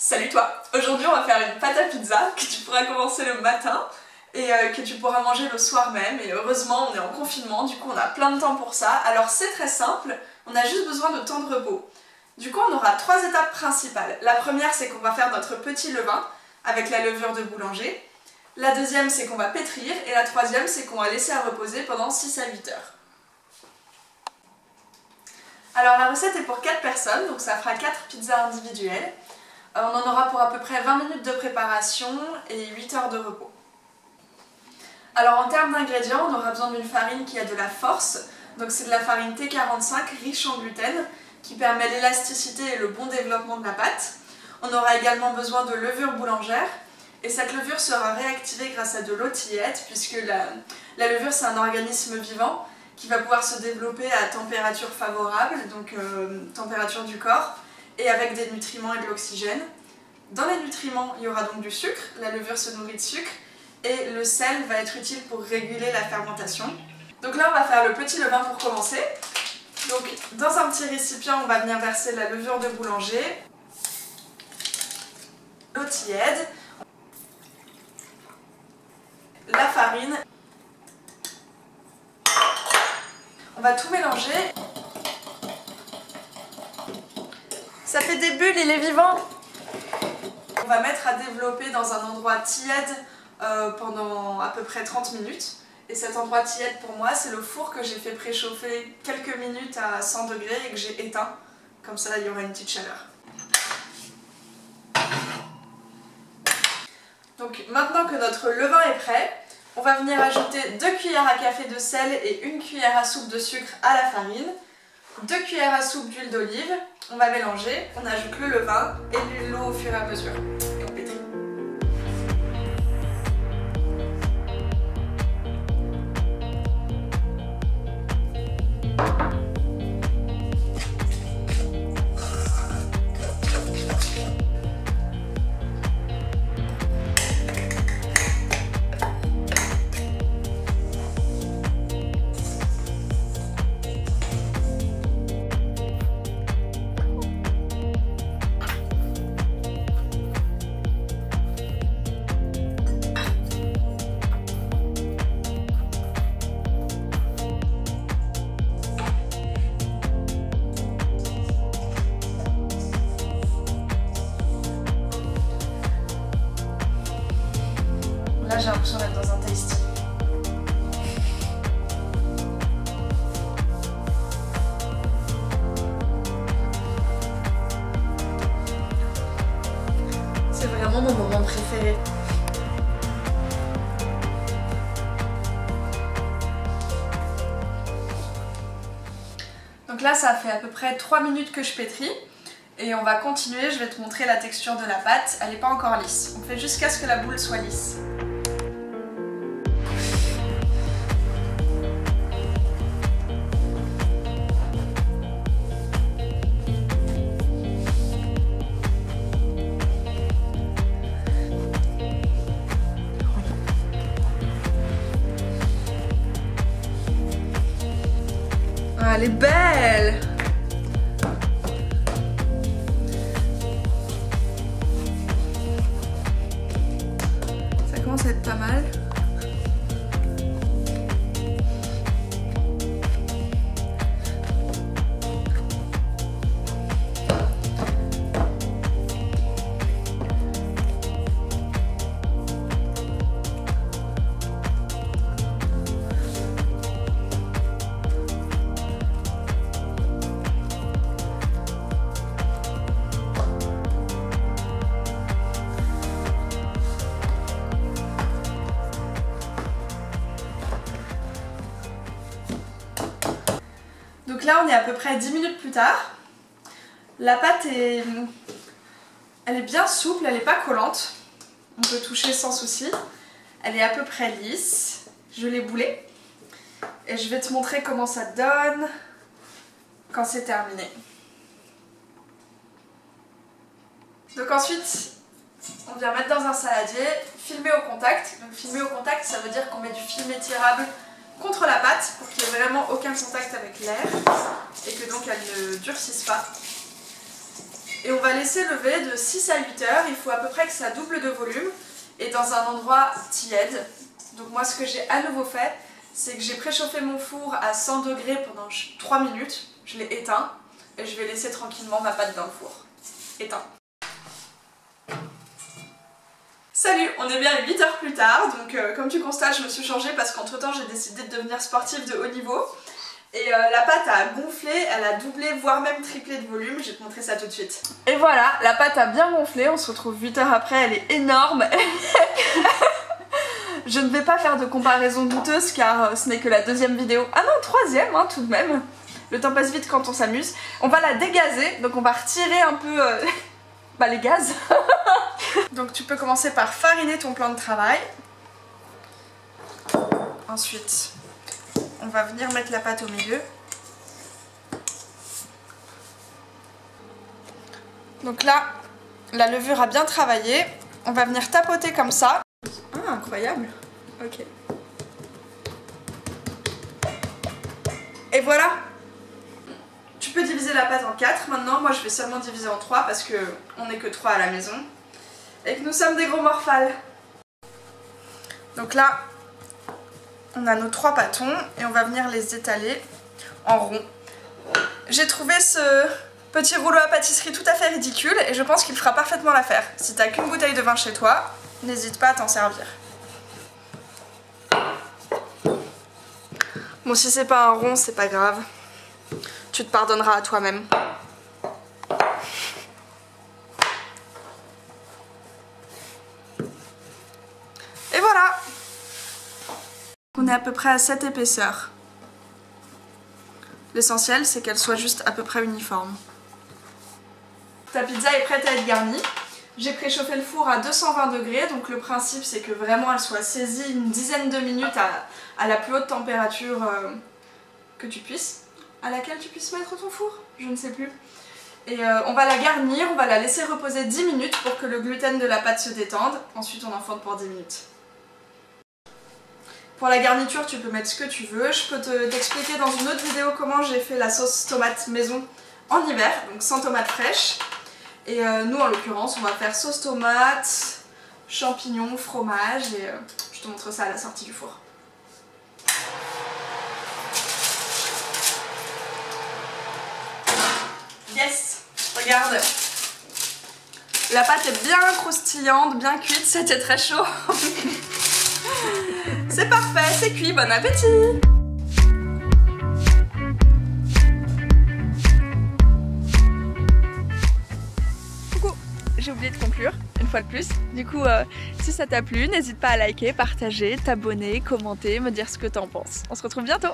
Salut toi! Aujourd'hui on va faire une pâte à pizza que tu pourras commencer le matin et que tu pourras manger le soir même. Et heureusement on est en confinement, du coup on a plein de temps pour ça. Alors c'est très simple, on a juste besoin de temps de repos. Du coup on aura trois étapes principales. La première c'est qu'on va faire notre petit levain avec la levure de boulanger. La deuxième c'est qu'on va pétrir et la troisième c'est qu'on va laisser à reposer pendant 6 à 8 heures. Alors la recette est pour 4 personnes, donc ça fera 4 pizzas individuelles. On en aura pour à peu près 20 minutes de préparation et 8 heures de repos. Alors en termes d'ingrédients, on aura besoin d'une farine qui a de la force. Donc c'est de la farine T45 riche en gluten qui permet l'élasticité et le bon développement de la pâte. On aura également besoin de levure boulangère et cette levure sera réactivée grâce à de l'eau tiède puisque la levure c'est un organisme vivant qui va pouvoir se développer à température favorable, donc température du corps, et avec des nutriments et de l'oxygène. Dans les nutriments, il y aura donc du sucre, la levure se nourrit de sucre, et le sel va être utile pour réguler la fermentation. Donc là, on va faire le petit levain pour commencer. Donc dans un petit récipient, on va venir verser la levure de boulanger, l'eau tiède, la farine. On va tout mélanger. Ça fait des bulles, il est vivant! On va mettre à développer dans un endroit tiède pendant à peu près 30 minutes. Et cet endroit tiède pour moi, c'est le four que j'ai fait préchauffer quelques minutes à 100 degrés et que j'ai éteint. Comme ça, il y aura une petite chaleur. Donc maintenant que notre levain est prêt, on va venir ajouter 2 cuillères à café de sel et 1 cuillère à soupe de sucre à la farine, 2 cuillères à soupe d'huile d'olive. On va mélanger, on ajoute le levain et l'eau au fur et à mesure. Et on pétrit. Là j'ai l'impression d'être dans un tasty. C'est vraiment mon moment préféré. Donc là ça fait à peu près 3 minutes que je pétris. Et on va continuer, je vais te montrer la texture de la pâte. Elle n'est pas encore lisse. On fait jusqu'à ce que la boule soit lisse. Ah, elle est belle! Ça commence à être pas mal. Donc là on est à peu près 10 minutes plus tard. La pâte elle est bien souple, elle n'est pas collante. On peut toucher sans souci. Elle est à peu près lisse. Je l'ai boulée. Et je vais te montrer comment ça donne quand c'est terminé. Donc ensuite, on vient mettre dans un saladier, filmer au contact. Donc filmer au contact, ça veut dire qu'on met du film étirable contre la pâte pour qu'il n'y ait vraiment aucun contact avec l'air et que donc elle ne durcisse pas. Et on va laisser lever de 6 à 8 heures. Il faut à peu près que ça double de volume et dans un endroit tiède. Donc moi ce que j'ai à nouveau fait, c'est que j'ai préchauffé mon four à 100 degrés pendant 3 minutes. Je l'ai éteint et je vais laisser tranquillement ma pâte dans le four. Éteint. Salut, on est bien 8 heures plus tard, donc comme tu constates, je me suis changée parce qu'entre temps j'ai décidé de devenir sportive de haut niveau. Et la pâte a gonflé, elle a doublé, voire même triplé de volume, je vais te montrer ça tout de suite. Et voilà, la pâte a bien gonflé, on se retrouve 8 heures après, elle est énorme. Je ne vais pas faire de comparaison douteuse car ce n'est que la deuxième vidéo. Ah non, troisième hein, tout de même. Le temps passe vite quand on s'amuse. On va la dégazer, donc on va retirer un peu les gaz. Donc tu peux commencer par fariner ton plan de travail. Ensuite, on va venir mettre la pâte au milieu. Donc là, la levure a bien travaillé. On va venir tapoter comme ça. Ah, incroyable. Ok. Et voilà. Tu peux diviser la pâte en 4 maintenant. Moi, je vais seulement diviser en 3 parce qu'on n'est que 3 à la maison. Et que nous sommes des gros morphales. Donc là, on a nos 3 pâtons et on va venir les étaler en rond. J'ai trouvé ce petit rouleau à pâtisserie tout à fait ridicule et je pense qu'il fera parfaitement l'affaire. Si t'as qu'une bouteille de vin chez toi, n'hésite pas à t'en servir. Bon, si c'est pas un rond, c'est pas grave. Tu te pardonneras à toi-même. Et voilà! On est à peu près à cette épaisseur. L'essentiel, c'est qu'elle soit juste à peu près uniforme. Ta pizza est prête à être garnie. J'ai préchauffé le four à 220 degrés, donc le principe c'est que vraiment elle soit saisie une dizaine de minutes à la plus haute température que tu puisses. À laquelle tu puisses mettre ton four, je ne sais plus. Et on va la garnir, on va la laisser reposer 10 minutes pour que le gluten de la pâte se détende. Ensuite on enfourne pour 10 minutes. Pour la garniture, tu peux mettre ce que tu veux. Je peux t'expliquer dans une autre vidéo comment j'ai fait la sauce tomate maison en hiver, donc sans tomate fraîche. Et nous en l'occurrence, on va faire sauce tomate, champignons, fromage et je te montre ça à la sortie du four. Yes, regarde. La pâte est bien croustillante, bien cuite, c'était très chaud. C'est parfait, c'est cuit, bon appétit! Coucou, j'ai oublié de conclure, une fois de plus. Du coup, si ça t'a plu, n'hésite pas à liker, partager, t'abonner, commenter, me dire ce que t'en penses. On se retrouve bientôt!